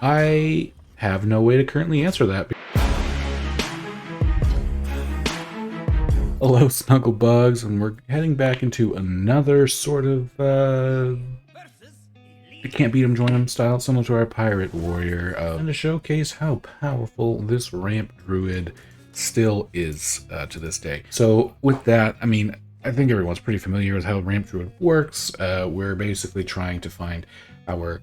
I have no way to currently answer that. Hello, Snugglebugs, and we're heading back into another sort of, you can't beat 'em, join 'em style, similar to our Pirate Warrior, and to showcase how powerful this Ramp Druid still is to this day. So with that, I mean, I think everyone's pretty familiar with how Ramp Druid works. We're basically trying to find our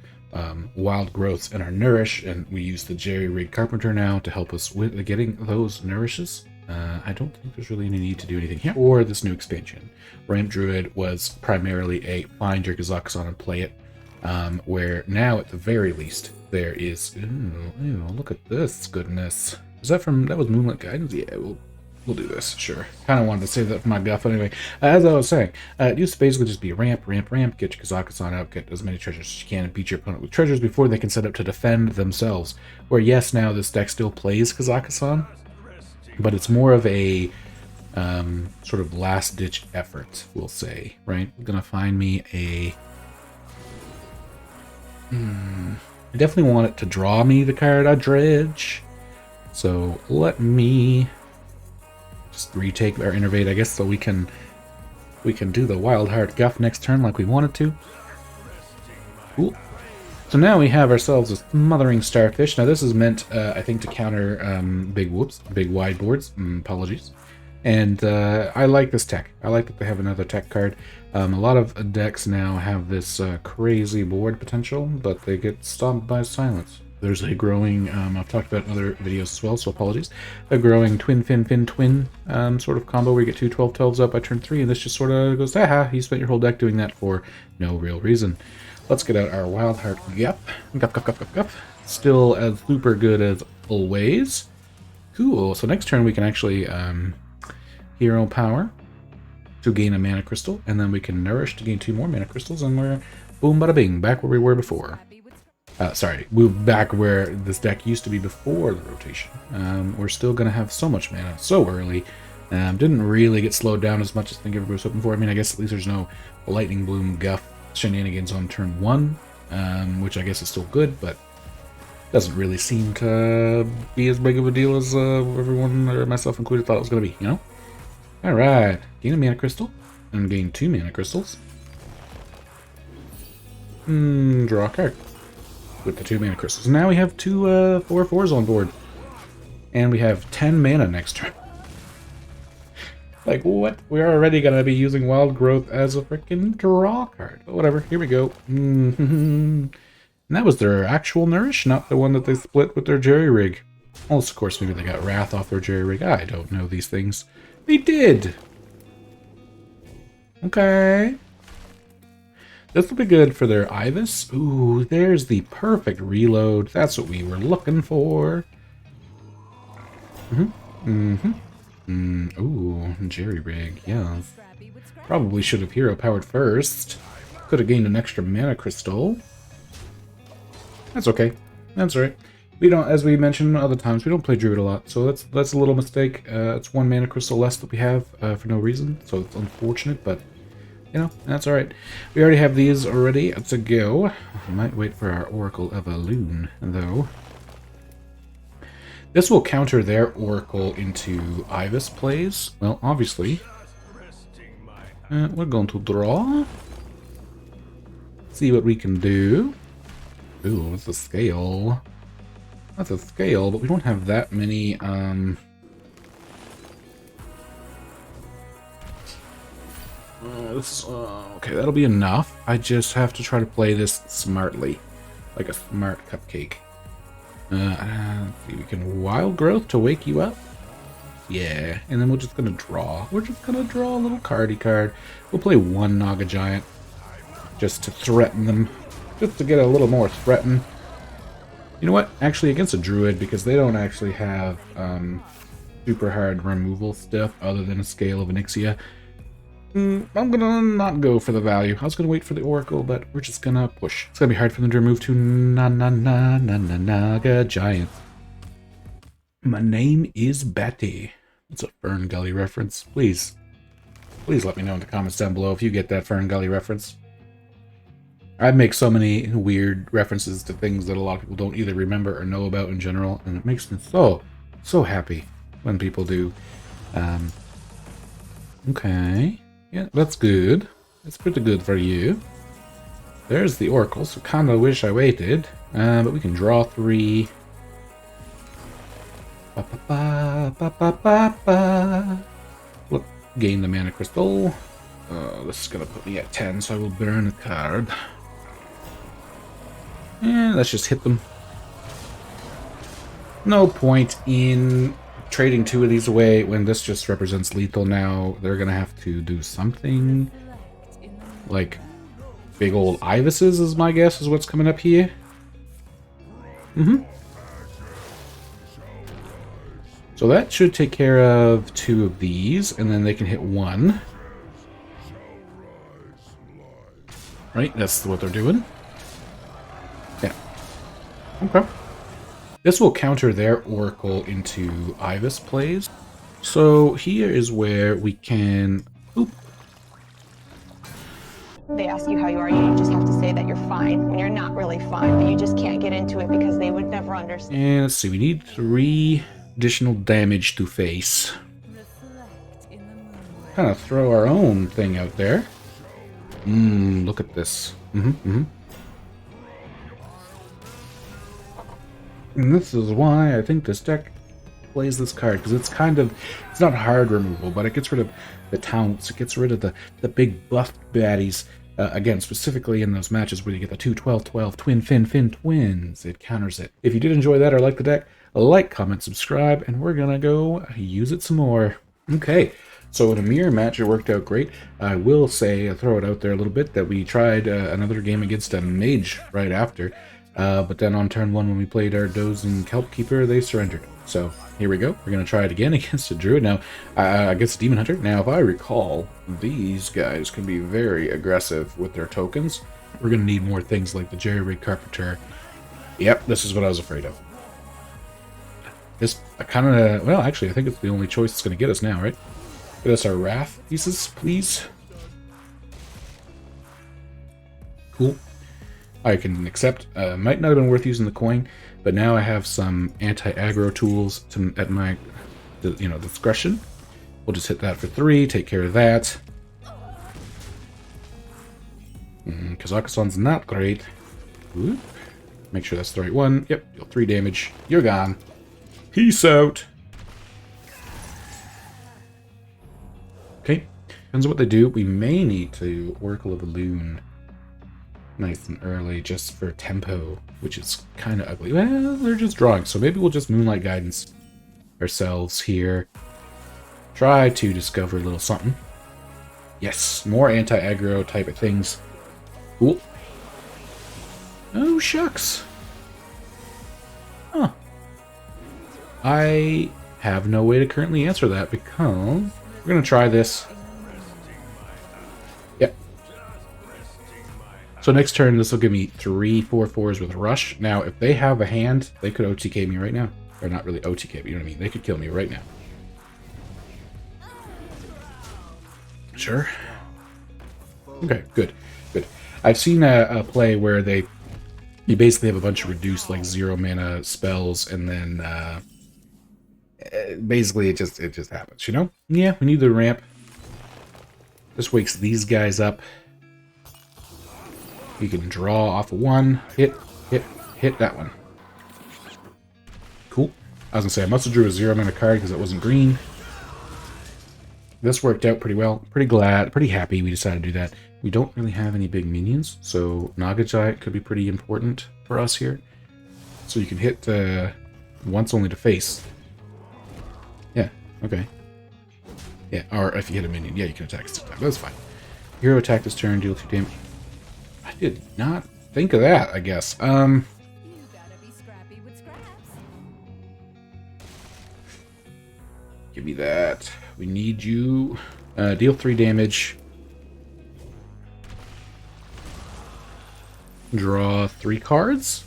wild growths and our nourish, and we use the Jerry Rig Carpenter now to help us with getting those nourishes. I don't think there's really any need to do anything here for this new expansion. Ramp Druid was primarily a find your Kazakhstan and play it, where now at the very least there is, ooh, look at this goodness. Is that from, that was Moonlit Guidance? Yeah, we'll do this, sure. Kind of wanted to save that for my guff anyway. As I was saying, it used to basically just be ramp, get your Kazakhstan out, get as many treasures as you can, and beat your opponent with treasures before they can set up to defend themselves. Where yes, now this deck still plays Kazakhstan, but it's more of a sort of last-ditch effort, we'll say, right? I'm gonna find me a... I definitely want it to draw me the card I dredge. So let me just retake our Innervate, I guess, so we can do the Wild Heart Guff next turn like we wanted to. Cool. So now we have ourselves a Smothering Starfish. Now this is meant, I think, to counter big wide boards. Apologies. And I like this tech. I like that they have another tech card. A lot of decks now have this crazy board potential, but they get stopped by silence. There's a growing, I've talked about in other videos as well, so apologies, a growing twin sort of combo where you get two 12/12s up by turn 3, and this just sort of goes, aha, you spent your whole deck doing that for no real reason. Let's get out our Wild Heart Guff. Still as super good as always. Cool, so next turn we can actually Hero Power to gain a Mana Crystal, and then we can Nourish to gain 2 more Mana Crystals, and we're boom bada bing, back where we were before. Sorry, we're back where this deck used to be before the rotation. We're still going to have so much mana so early. Didn't really get slowed down as much as I think everybody was hoping for. I mean, I guess at least there's no Lightning Bloom Guff shenanigans on turn 1, which I guess is still good, but doesn't really seem to be as big of a deal as everyone, or myself included, thought it was going to be, you know? Alright, gain a Mana Crystal, and gain 2 Mana Crystals. Draw a card with the 2 Mana Crystals. Now we have 2 4/4s on board. And we have 10 mana next turn. Like, what? We're already going to be using Wild Growth as a freaking draw card. But whatever, here we go. And that was their actual Nourish, not the one that they split with their Jerry Rig. Unless, of course, maybe they got Wrath off their Jerry Rig. I don't know these things. They did! Okay. This will be good for their Ibis. Ooh, there's the perfect reload. That's what we were looking for. Ooh, Jerry Rig, yeah. Probably should have hero powered first. Could have gained an extra Mana Crystal. That's okay. That's alright. We don't, as we mentioned other times, we don't play Druid a lot, so that's a little mistake. It's 1 Mana Crystal less that we have for no reason, so it's unfortunate, but you know, that's alright. We already have these already to go. We might wait for our Oracle of Aloon, though. This will counter their Oracle into Ibis plays. Well, obviously. We're going to draw. See what we can do. Ooh, it's a scale. That's a scale, but we don't have that many, okay, that'll be enough. I just have to try to play this smartly. Like a smart cupcake. Let's see, we can Wild Growth to wake you up. Yeah, and then we're just gonna draw. We're just gonna draw a little cardy card. We'll play 1 Naga Giant. Just to threaten them. Just to get a little more threaten. You know what? Actually, against a Druid, because they don't actually have super hard removal stuff other than a Scale of Onyxia, I'm gonna not go for the value. I was gonna wait for the Oracle, but we're just gonna push. It's gonna be hard for them to remove 2 Naga Giant. My name is Batty. It's a Fern Gully reference. Please let me know in the comments down below if you get that Fern Gully reference. I make so many weird references to things that a lot of people don't either remember or know about in general, and it makes me so happy when people do. Um, okay. Yeah, that's good. That's pretty good for you. There's the Oracle, so kinda wish I waited. But we can draw 3. Ba, ba, ba, ba, ba, ba, ba. Look, gain the mana crystal. This is gonna put me at 10, so I will burn a card. And let's just hit them. No point in trading 2 of these away when this just represents lethal now. They're gonna have to do something like big old Ibises is my guess is what's coming up here. So that should take care of 2 of these, and then they can hit 1. Right, that's what they're doing. Yeah. Okay. This will counter their Oracle into Ibis plays. So here is where we can... Oop. They ask you how you are, you just have to say that you're fine when you're not really fine, but you just can't get into it because they would never understand. And let's see, we need 3 additional damage to face. Kind of throw our own thing out there. Look at this. And this is why I think this deck plays this card, because it's kind of, it's not hard removal, but it gets rid of the taunts, it gets rid of the big buffed baddies. Again, specifically in those matches where you get the 2-12-12 twin fin twins, it counters it. If you did enjoy that or like the deck, like, comment, subscribe, and we're gonna go use it some more. Okay, so in a mirror match, it worked out great. I will say, throw it out there a little bit, that we tried another game against a mage right after, but then on turn 1 when we played our Dozing Kelp Keeper, they surrendered. So here we go. We're going to try it again against a Druid. Now, against a Demon Hunter. Now, if I recall, these guys can be very aggressive with their tokens. We're going to need more things like the Jerry-Rig Carpenter. Yep, this is what I was afraid of. This kind of... Well, actually, I think it's the only choice that's going to get us now, right? Get us our Wrath pieces, please. Cool. I can accept. Might not have been worth using the coin, but now I have some anti-aggro tools at my, discretion. We'll just hit that for 3, take care of that. Kazakhstan's not great. Ooh. Make sure that's the right one. Yep, deal 3 damage. You're gone. Peace out. Okay, depends on what they do. We may need to Oracle of the Loon nice and early just for tempo, which is kind of ugly. Well, they're just drawing, so maybe we'll just Moonlight Guidance ourselves here. Try to discover a little something. Yes, more anti-aggro type of things. Cool. Oh, shucks. Huh. I have no way to currently answer that because we're going to try this. Yep. So next turn, this will give me 3 4/4s with Rush. Now, if they have a hand, they could OTK me right now. Or not really OTK, but you know what I mean? They could kill me right now. Sure. Okay, good, good. I've seen a play where you basically have a bunch of reduced, like, 0 mana spells, and then basically it just happens, you know? Yeah, we need the ramp. This wakes these guys up. You can draw off of 1, hit that one. Cool. I was gonna say I must have drew a 0 mana card because it wasn't green. This worked out pretty well. Pretty happy we decided to do that. We don't really have any big minions, so Naga Giant could be pretty important for us here. So you can hit once only to face. Yeah, okay. Yeah, or if you hit a minion, yeah, you can attack 6 times. That's fine. Hero attack this turn, deal 2 damage. I did not think of that, I guess. You gotta be scrappy with scraps. Give me that. We need you. Deal 3 damage. Draw 3 cards.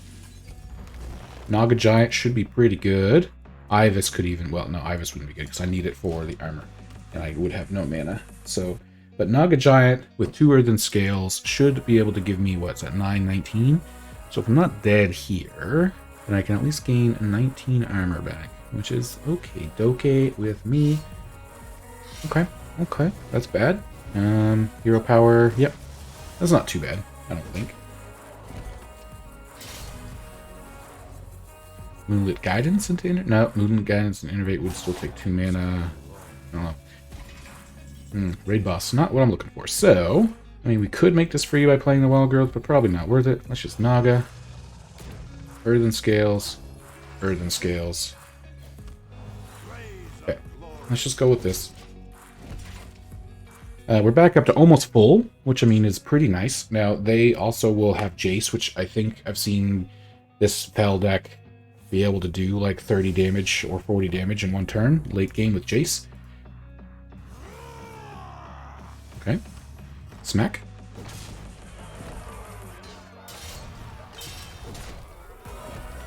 Naga Giant should be pretty good. Ibis could even... Well, no, Ibis wouldn't be good because I need it for the armor. And I would have no mana. So But Naga Giant with 2 Earthen Scales should be able to give me, what's that, 919? So if I'm not dead here, then I can at least gain 19 armor back, which is okay doke with me. Okay, okay, that's bad. Hero power, yep. That's not too bad, I don't think. Moonlit Guidance into no, Moonlit Guidance and Innervate would still take 2 mana. I don't know. Raid boss, not what I'm looking for. So, I mean, we could make this free by playing the Wild Growth, but probably not worth it. Let's just Naga. Earthen Scales. Earthen Scales. Okay, let's just go with this. We're back up to almost full, which, I mean, is pretty nice. Now, they also will have Jace, which I think I've seen this spell deck be able to do like 30 damage or 40 damage in one turn, late game with Jace. Okay. Smack.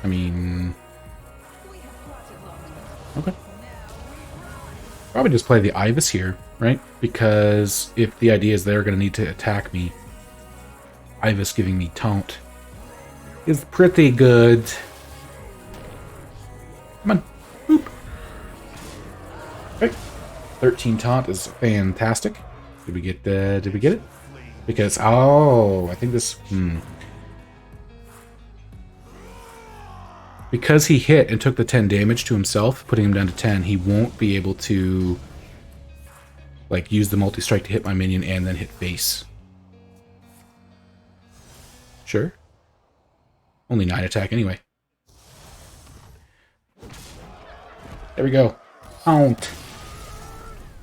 I mean... Okay. Probably just play the Ibis here, right? Because if the idea is they're going to need to attack me, Ibis giving me taunt is pretty good. Come on. Boop. Okay. 13 taunt is fantastic. Did we get it? Because, oh, I think this, Because he hit and took the 10 damage to himself, putting him down to 10, he won't be able to, like, use the multi-strike to hit my minion and then hit face. Sure. Only 9 attack anyway. There we go. Taunt.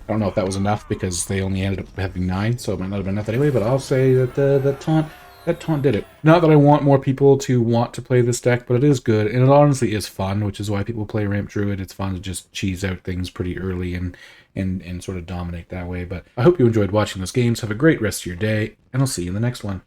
I don't know if that was enough because they only ended up having 9, so it might not have been enough anyway, but I'll say that that taunt did it. Not that I want more people to want to play this deck, but it is good, and it honestly is fun, which is why people play Ramp Druid. It's fun to just cheese out things pretty early and sort of dominate that way. But I hope you enjoyed watching those games. Have a great rest of your day, and I'll see you in the next one.